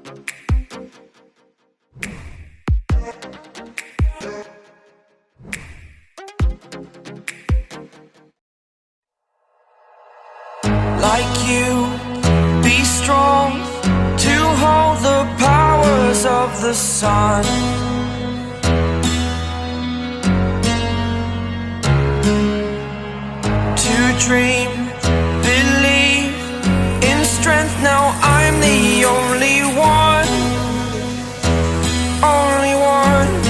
Like you, be strong to hold the powers of the sun. To dream, believe in strength. Now I'm the only one, only one.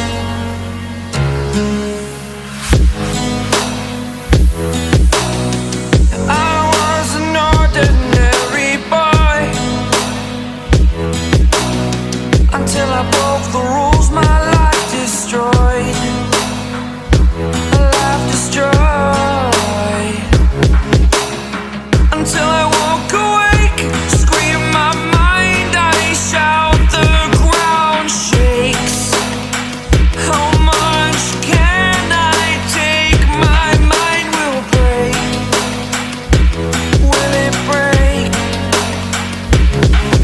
I was an ordinary boy until I broke the rules. My life destroyed, a life destroyed. Until I woke awake, scream my mind, I shout, the ground shakes. How much can I take? My mind will break. Will it break?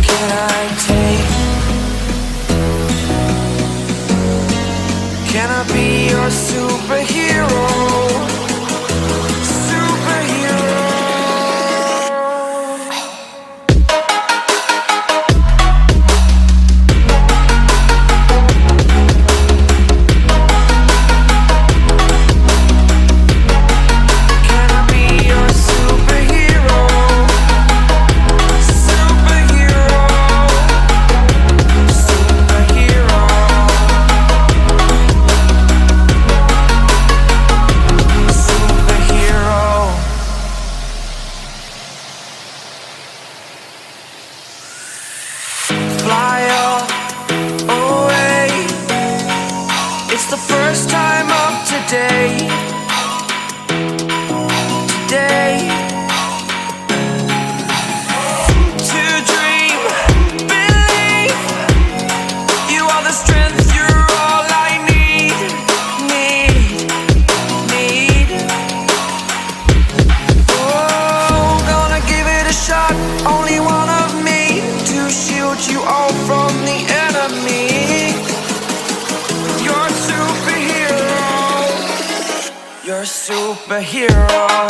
Can I take? Can I be your superhero? Fly away. It's the first time of today. Today. To dream, believe. You are the strength, you're all I need. Oh, gonna give it a shot. Only one of me to shield you all from the enemy. You're a superhero. You're a superhero.